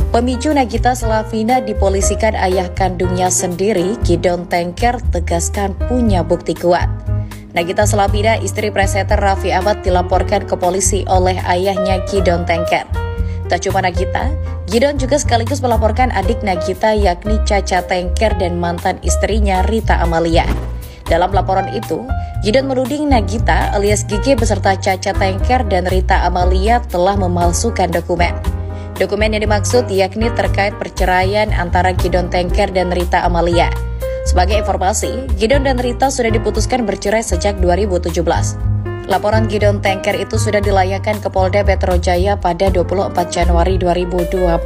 Pemicu Nagita Slavina dipolisikan ayah kandungnya sendiri, Gidon Tengker tegaskan punya bukti kuat. Nagita Slavina, istri presenter Raffi Ahmad, dilaporkan ke polisi oleh ayahnya Gidon Tengker. Tak cuma Nagita, Gidon juga sekaligus melaporkan adik Nagita yakni Caca Tengker dan mantan istrinya Rita Amalia. Dalam laporan itu, Gidon menuding Nagita alias Gigi beserta Caca Tengker dan Rita Amalia telah memalsukan dokumen. Dokumen yang dimaksud yakni terkait perceraian antara Gidon Tengker dan Rita Amalia. Sebagai informasi, Gidon dan Rita sudah diputuskan bercerai sejak 2017. Laporan Gidon Tengker itu sudah dilayangkan ke Polda Metro Jaya pada 24 Januari 2024.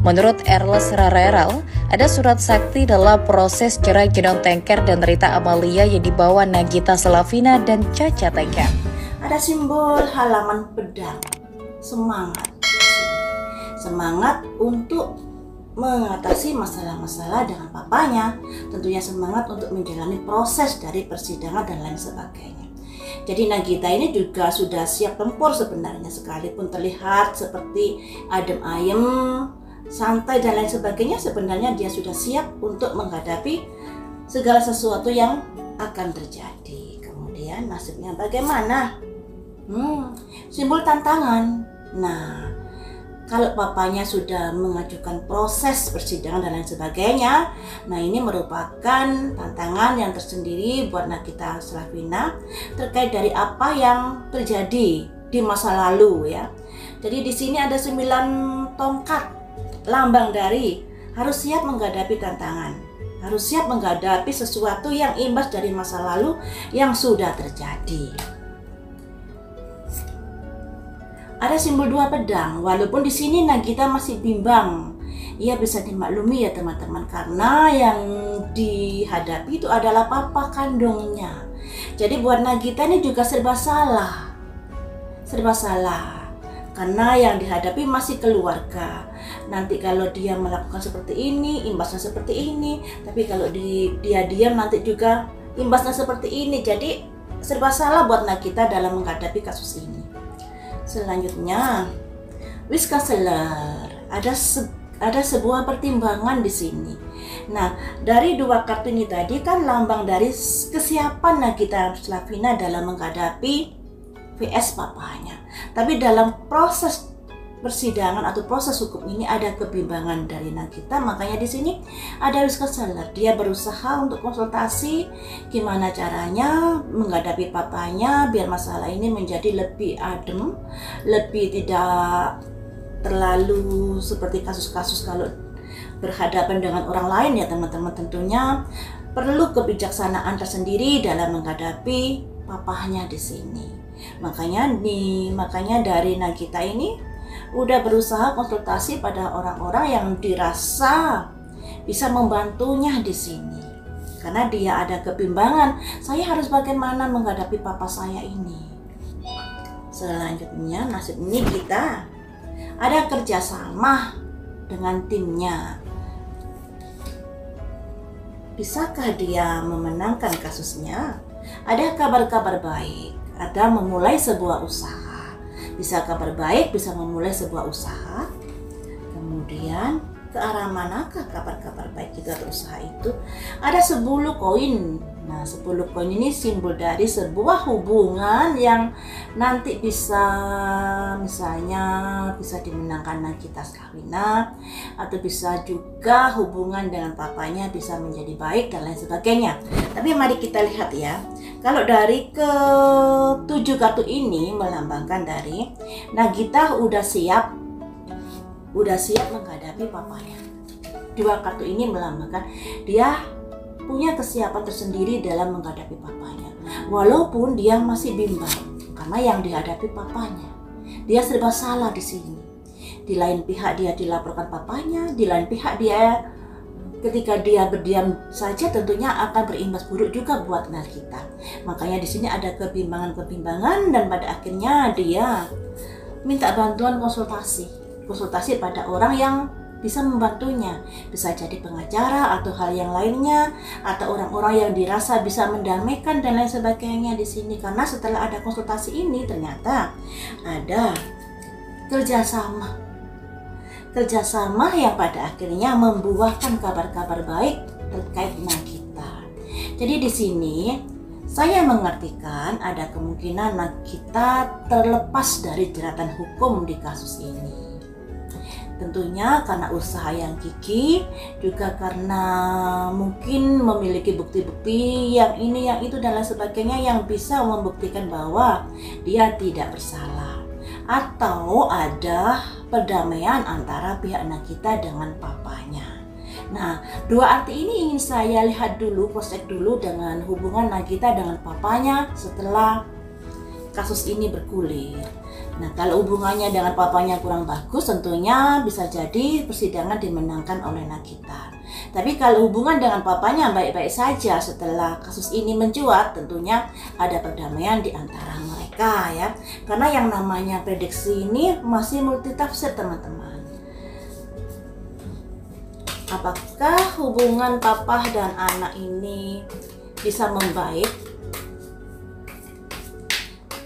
Menurut Erles Rareral, ada surat sakti dalam proses cerai Gidon Tengker dan Rita Amalia yang dibawa Nagita Slavina dan Caca Tengker. Ada simbol halaman pedang, semangat untuk mengatasi masalah-masalah dengan papanya, tentunya semangat untuk menjalani proses dari persidangan dan lain sebagainya. Jadi Nagita ini juga sudah siap tempur sebenarnya, sekalipun terlihat seperti adem ayem, santai dan lain sebagainya, sebenarnya dia sudah siap untuk menghadapi segala sesuatu yang akan terjadi. Kemudian nasibnya bagaimana? Simbol tantangan. Nah, kalau papanya sudah mengajukan proses persidangan dan lain sebagainya, nah ini merupakan tantangan yang tersendiri buat Nagita Slavina terkait dari apa yang terjadi di masa lalu ya. Jadi di sini ada 9 tongkat, lambang dari harus siap menghadapi tantangan, harus siap menghadapi sesuatu yang imbas dari masa lalu yang sudah terjadi. Ada simbol 2 pedang, walaupun di sini Nagita masih bimbang. Ia bisa dimaklumi ya teman-teman, karena yang dihadapi itu adalah papa kandungnya. Jadi buat Nagita ini juga serba salah. Karena yang dihadapi masih keluarga. Nanti kalau dia melakukan seperti ini, imbasnya seperti ini. Tapi kalau dia diam nanti juga imbasnya seperti ini. Jadi serba salah buat Nagita dalam menghadapi kasus ini. Selanjutnya, Wisconseller. Ada sebuah pertimbangan di sini. Nah, dari 2 kartu ini tadi kan lambang dari kesiapan Nagita Slavina dalam menghadapi VS papanya. Tapi dalam proses persidangan atau proses hukum ini ada kebimbangan dari Nagita, makanya di sini ada Wisconseller. Dia berusaha untuk konsultasi gimana caranya menghadapi papanya biar masalah ini menjadi lebih adem, lebih tidak terlalu seperti kasus-kasus kalau berhadapan dengan orang lain ya teman-teman. Tentunya perlu kebijaksanaan tersendiri dalam menghadapi papahnya di sini. Makanya dari Nagita ini udah berusaha konsultasi pada orang-orang yang dirasa bisa membantunya di sini. Karena dia ada kebimbangan, saya harus bagaimana menghadapi papa saya ini. Selanjutnya nasib ini kita ada kerjasama dengan timnya. Bisakah dia memenangkan kasusnya? Ada kabar-kabar baik, ada memulai sebuah usaha. Bisa kabar baik, bisa memulai sebuah usaha. Kemudian ke arah manakah kabar-kabar baik juga berusaha itu? Ada 10 koin. Nah, 10 koin ini simbol dari sebuah hubungan yang nanti bisa misalnya bisa dimenangkan Nagita Slavina, atau bisa juga hubungan dengan papanya bisa menjadi baik dan lain sebagainya. Tapi mari kita lihat ya. Kalau dari ke-7 kartu ini melambangkan dari Nagita udah siap menghadapi papanya. 2 kartu ini melambangkan dia punya kesiapan tersendiri dalam menghadapi papanya. Walaupun dia masih bimbang karena yang dihadapi papanya. Dia serba salah di sini. Di lain pihak dia dilaporkan papanya, di lain pihak dia ketika dia berdiam saja tentunya akan berimbas buruk juga buat Nagita. Makanya di sini ada kebimbangan dan pada akhirnya dia minta bantuan konsultasi pada orang yang bisa membantunya. Bisa jadi pengacara atau hal yang lainnya, atau orang-orang yang dirasa bisa mendamaikan dan lain sebagainya di sini. Karena setelah ada konsultasi ini ternyata ada kerjasama kerjasama yang pada akhirnya membuahkan kabar-kabar baik terkait Nagita. Jadi di sini saya mengartikan ada kemungkinan Nagita terlepas dari jeratan hukum di kasus ini. Tentunya karena usaha yang gigih, juga karena mungkin memiliki bukti-bukti yang ini, yang itu, dan lain sebagainya yang bisa membuktikan bahwa dia tidak bersalah. Atau ada perdamaian antara pihak Nagita dengan papanya. Nah, dua arti ini ingin saya lihat dulu, cross-check dulu dengan hubungan Nagita dengan papanya setelah kasus ini bergulir. Nah, kalau hubungannya dengan papanya kurang bagus, tentunya bisa jadi persidangan dimenangkan oleh Nagita. Tapi kalau hubungan dengan papanya baik-baik saja setelah kasus ini mencuat, tentunya ada perdamaian di antara mereka ya. Karena yang namanya prediksi ini masih multitafsir, teman-teman. Apakah hubungan papa dan anak ini bisa membaik?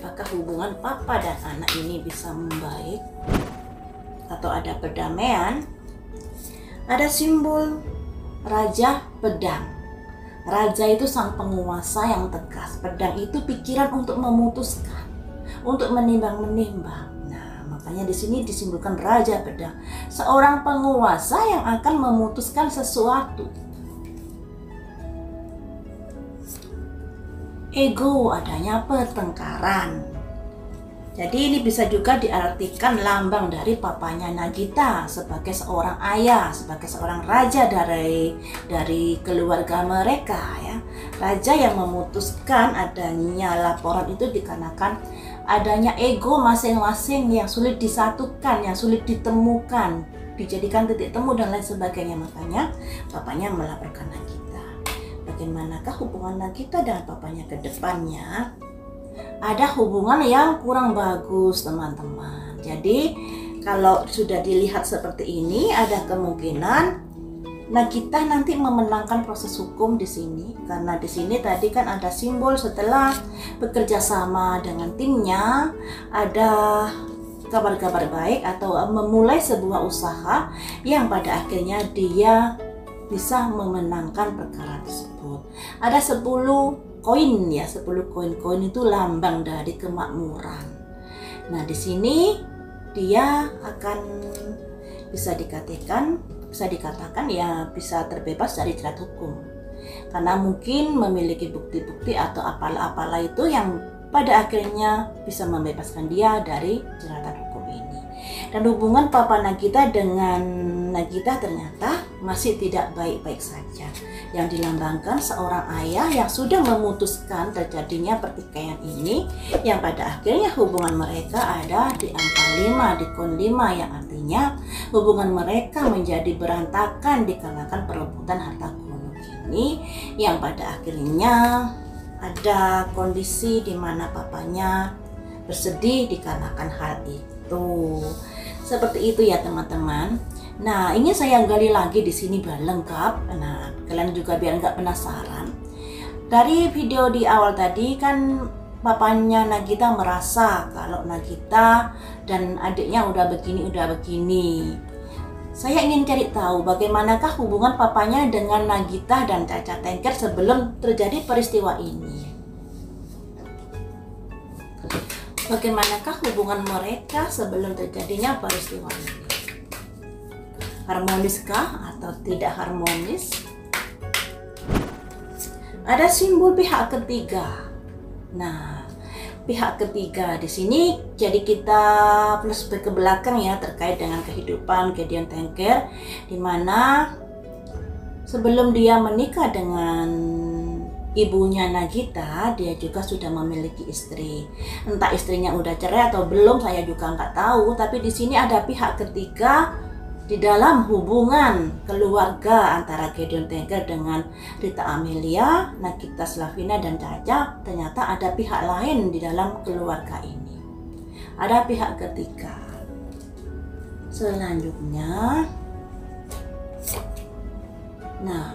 Apakah hubungan papa dan anak ini bisa membaik atau ada perdamaian? Ada simbol Raja Pedang. Raja itu sang penguasa yang tegas. Pedang itu pikiran untuk memutuskan, untuk menimbang-menimbang. Nah, makanya di sini disimbolkan Raja Pedang, seorang penguasa yang akan memutuskan sesuatu. Ego, adanya pertengkaran. Jadi ini bisa juga diartikan lambang dari papanya Nagita sebagai seorang ayah, sebagai seorang raja dari keluarga mereka ya. Raja yang memutuskan adanya laporan itu dikarenakan adanya ego masing-masing yang sulit disatukan, yang sulit ditemukan, dijadikan titik temu dan lain sebagainya. Makanya papanya melaporkan Nagita. Bagaimanakah hubungan Nagita dengan papanya ke depannya? Ada hubungan yang kurang bagus, teman-teman. Jadi kalau sudah dilihat seperti ini, ada kemungkinan Nagita nanti memenangkan proses hukum di sini. Karena di sini tadi kan ada simbol setelah bekerja sama dengan timnya, ada kabar-kabar baik atau memulai sebuah usaha yang pada akhirnya dia bisa memenangkan perkara tersebut. Ada 10 koin ya, 10 koin-koin itu lambang dari kemakmuran. Nah, di sini dia akan bisa dikatakan ya bisa terbebas dari jerat hukum. Karena mungkin memiliki bukti-bukti atau apalah-apalah itu yang pada akhirnya bisa membebaskan dia dari jeratan hukum ini. Dan hubungan papa Nagita dengan Nagita ternyata masih tidak baik-baik saja. Yang dilambangkan seorang ayah yang sudah memutuskan terjadinya pertikaian ini, yang pada akhirnya hubungan mereka ada di angka 5, di koin 5, yang artinya hubungan mereka menjadi berantakan dikarenakan perebutan harta gunung ini, yang pada akhirnya ada kondisi di mana papanya bersedih dikarenakan hal itu. Seperti itu ya, teman-teman. Nah, ini saya gali lagi di sini biar lengkap. Nah, kalian juga biar nggak penasaran. Dari video di awal tadi kan papanya Nagita merasa kalau Nagita dan adiknya udah begini. Saya ingin cari tahu bagaimanakah hubungan papanya dengan Nagita dan Caca Tengker sebelum terjadi peristiwa ini. Bagaimanakah hubungan mereka sebelum terjadinya peristiwa ini? Harmoniskah atau tidak harmonis? Ada simbol pihak ketiga. Nah, pihak ketiga di sini jadi kita flashback ke belakang ya terkait dengan kehidupan Gideon Tengker, di mana sebelum dia menikah dengan ibunya Nagita, dia juga sudah memiliki istri. Entah istrinya udah cerai atau belum, saya juga nggak tahu. Tapi di sini ada pihak ketiga di dalam hubungan keluarga antara Gideon Tengker dengan Rita Amelia, Nagita Slavina dan Caca. Ternyata ada pihak lain di dalam keluarga ini. Ada pihak ketiga. Selanjutnya, nah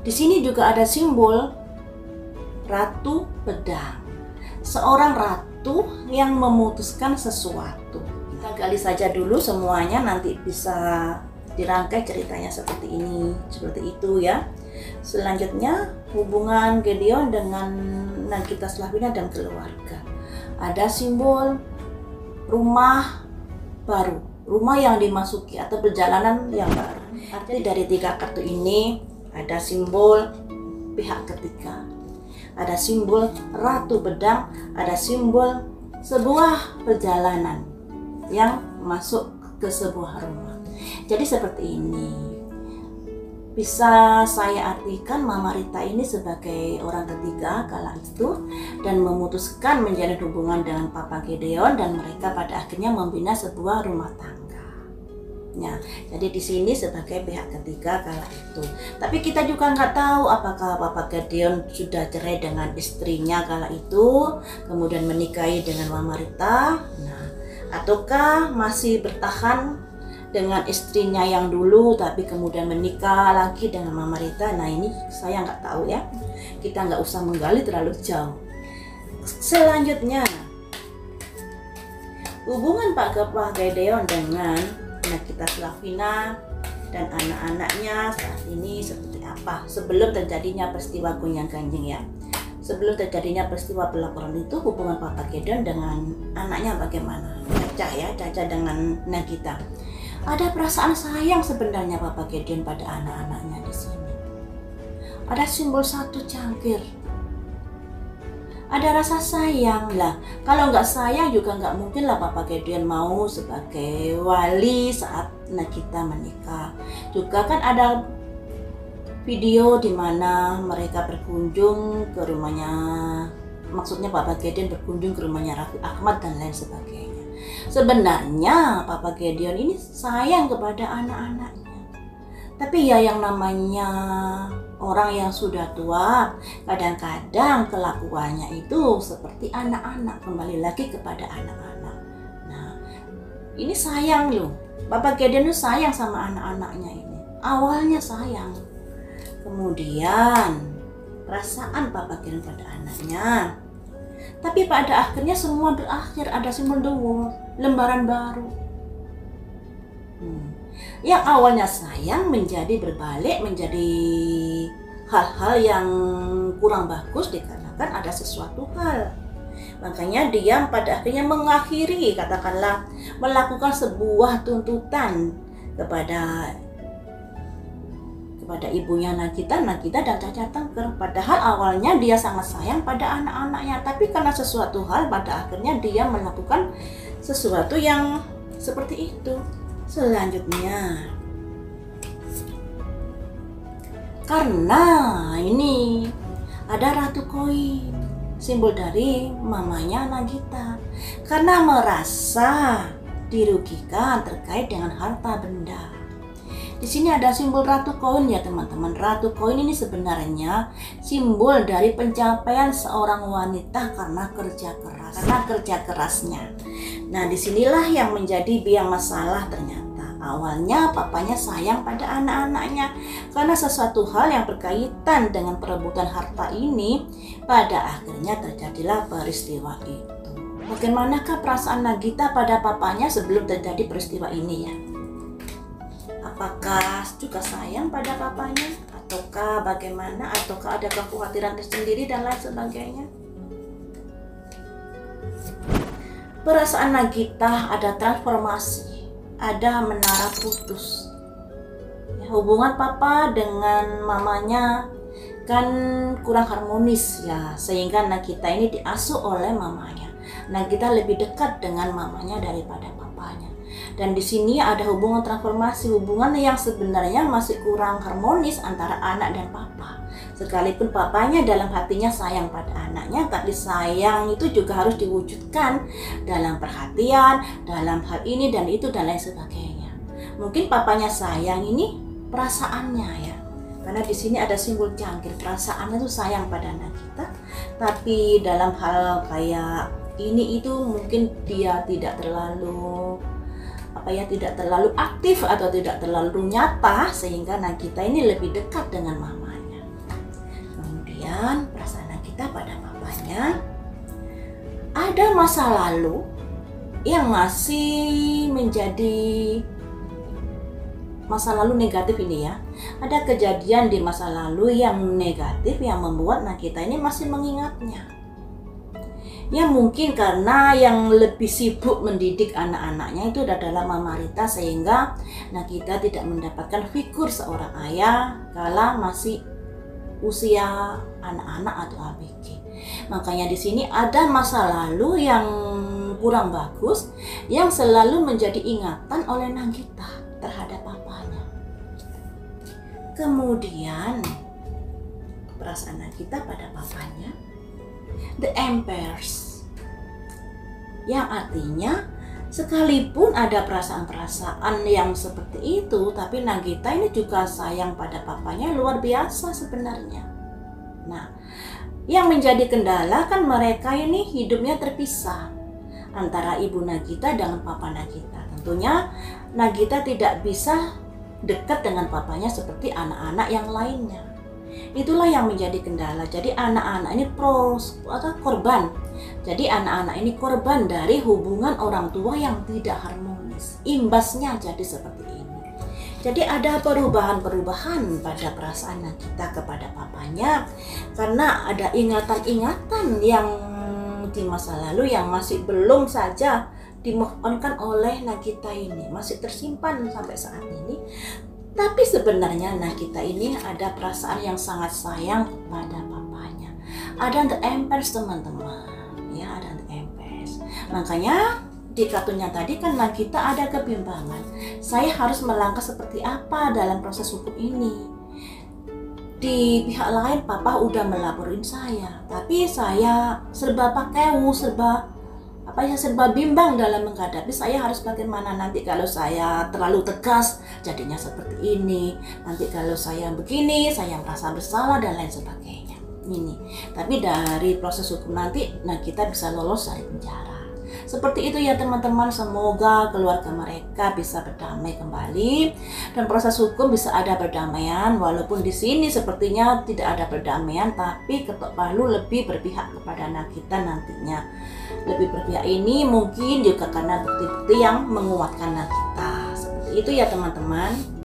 di sini juga ada simbol Ratu Pedang, seorang ratu yang memutuskan sesuatu. Kita Kita gali saja dulu semuanya, nanti bisa dirangkai ceritanya seperti ini, seperti itu ya. Selanjutnya hubungan Gideon dengan Nagita Slavina dan keluarga. Ada simbol rumah baru, rumah yang dimasuki atau perjalanan yang baru. Artinya dari 3 kartu ini ada simbol pihak ketiga, ada simbol Ratu Pedang, ada simbol sebuah perjalanan yang masuk ke sebuah rumah. Jadi seperti ini. Bisa saya artikan Mama Rita ini sebagai orang ketiga kala itu dan memutuskan menjalin hubungan dengan Papa Gideon dan mereka pada akhirnya membina sebuah rumah tangga. Ya, jadi di sini sebagai pihak ketiga kala itu. Tapi kita juga nggak tahu apakah Papa Gideon sudah cerai dengan istrinya kala itu, kemudian menikahi dengan Mama Rita. Nah, ataukah masih bertahan dengan istrinya yang dulu tapi kemudian menikah lagi dengan Mama Rita. Nah ini saya nggak tahu ya, kita nggak usah menggali terlalu jauh. Selanjutnya hubungan Pak Gideon dengan Nagita Slavina dan anak-anaknya saat ini seperti apa sebelum terjadinya peristiwa Gonjang Ganjing ya. Sebelum terjadinya peristiwa pelaporan itu, hubungan Papa Gideon dengan anaknya bagaimana? Caca dengan Nagita. Ada perasaan sayang sebenarnya Papa Gideon pada anak-anaknya di sini. Ada simbol 1 cangkir. Ada rasa sayang lah. Kalau nggak sayang juga nggak mungkin lah Papa Gideon mau sebagai wali saat Nagita menikah. Juga kan ada video di mana mereka berkunjung ke rumahnya. Maksudnya Papa Gideon berkunjung ke rumahnya Raffi Ahmad dan lain sebagainya. Sebenarnya Papa Gideon ini sayang kepada anak-anaknya. Tapi ya yang namanya orang yang sudah tua, kadang-kadang kelakuannya itu seperti anak-anak, kembali lagi kepada anak-anak. Nah, ini sayang loh. Papa Gideon itu sayang sama anak-anaknya ini. Awalnya sayang. Kemudian perasaan Papa Gideon pada anaknya. Tapi pada akhirnya semua berakhir, ada simbol the world, lembaran baru. Yang awalnya sayang menjadi berbalik, menjadi hal-hal yang kurang bagus dikarenakan ada sesuatu hal. Makanya dia pada akhirnya mengakhiri, katakanlah melakukan sebuah tuntutan kepada ibunya Nagita dan Caca Tengker. Padahal awalnya dia sangat sayang pada anak-anaknya, tapi karena sesuatu hal pada akhirnya dia melakukan sesuatu yang seperti itu. Selanjutnya, karena ini ada Ratu Koin, simbol dari mamanya Nagita, karena merasa dirugikan terkait dengan harta benda. Di sini ada simbol Ratu Koin ya teman-teman. Ratu Koin ini sebenarnya simbol dari pencapaian seorang wanita karena kerja kerasnya. Nah, disinilah yang menjadi biang masalah ternyata. Awalnya papanya sayang pada anak-anaknya karena sesuatu hal yang berkaitan dengan perebutan harta ini, pada akhirnya terjadilah peristiwa itu. Bagaimanakah perasaan Nagita pada papanya sebelum terjadi peristiwa ini ya? Apakah juga sayang pada papanya, ataukah bagaimana, ataukah ada kekhawatiran tersendiri dan lain sebagainya? Perasaan Nagita ada transformasi, ada menara putus. Ya, hubungan papa dengan mamanya kan kurang harmonis ya, sehingga Nagita ini diasuh oleh mamanya. Nagita lebih dekat dengan mamanya daripada papanya. Dan di sini ada hubungan transformasi, hubungan yang sebenarnya masih kurang harmonis antara anak dan papa. Sekalipun papanya dalam hatinya sayang pada anaknya, tapi sayang itu juga harus diwujudkan dalam perhatian, dalam hal ini dan itu dan lain sebagainya. Mungkin papanya sayang ini perasaannya ya, karena di sini ada simbol cangkir, perasaannya itu sayang pada Nagita, tapi dalam hal kayak ini itu mungkin dia tidak terlalu aktif atau tidak terlalu nyata, sehingga Nagita ini lebih dekat dengan mamanya. Kemudian perasaan Nagita pada papanya, ada masa lalu yang masih menjadi masa lalu negatif ini ya. Ada kejadian di masa lalu yang negatif yang membuat Nagita ini masih mengingatnya. Ya mungkin karena yang lebih sibuk mendidik anak-anaknya itu adalah Mama Rita, sehingga Nagita tidak mendapatkan figur seorang ayah kala masih usia anak-anak atau ABG. Makanya di sini ada masa lalu yang kurang bagus yang selalu menjadi ingatan oleh Nagita terhadap papanya. Kemudian perasaan Nagita pada papanya, the Empress, yang artinya sekalipun ada perasaan-perasaan yang seperti itu, tapi Nagita ini juga sayang pada papanya luar biasa sebenarnya. Nah, yang menjadi kendala kan mereka ini hidupnya terpisah antara ibu Nagita dengan papa Nagita. Tentunya Nagita tidak bisa dekat dengan papanya seperti anak-anak yang lainnya. Itulah yang menjadi kendala. Jadi anak-anak ini korban. Jadi anak-anak ini korban dari hubungan orang tua yang tidak harmonis. Imbasnya jadi seperti ini. Jadi ada perubahan-perubahan pada perasaan Nagita kepada papanya karena ada ingatan-ingatan yang di masa lalu yang masih belum saja di-move on kan oleh Nagita ini, masih tersimpan sampai saat ini. Tapi sebenarnya Nagita ini ada perasaan yang sangat sayang kepada papanya. Ada the Empress teman-teman, ya ada the Empress. Makanya di kartunya tadi kan Nagita ada kebimbangan. Saya harus melangkah seperti apa dalam proses hukum ini? Di pihak lain papa udah melaporin saya, tapi saya serba pakewu, serba bimbang dalam menghadapi. Saya harus bagaimana nanti kalau saya terlalu tegas jadinya seperti ini, nanti kalau saya begini saya merasa bersalah dan lain sebagainya ini. Tapi dari proses hukum nanti kita bisa lolos dari penjara. Seperti itu ya teman-teman, semoga keluarga mereka bisa berdamai kembali dan proses hukum bisa ada perdamaian. Walaupun di sini sepertinya tidak ada perdamaian, tapi Ketok Palu lebih berpihak kepada Nagita nantinya. Lebih berpihak ini mungkin juga karena bukti-bukti yang menguatkan Nagita. Seperti itu ya teman-teman.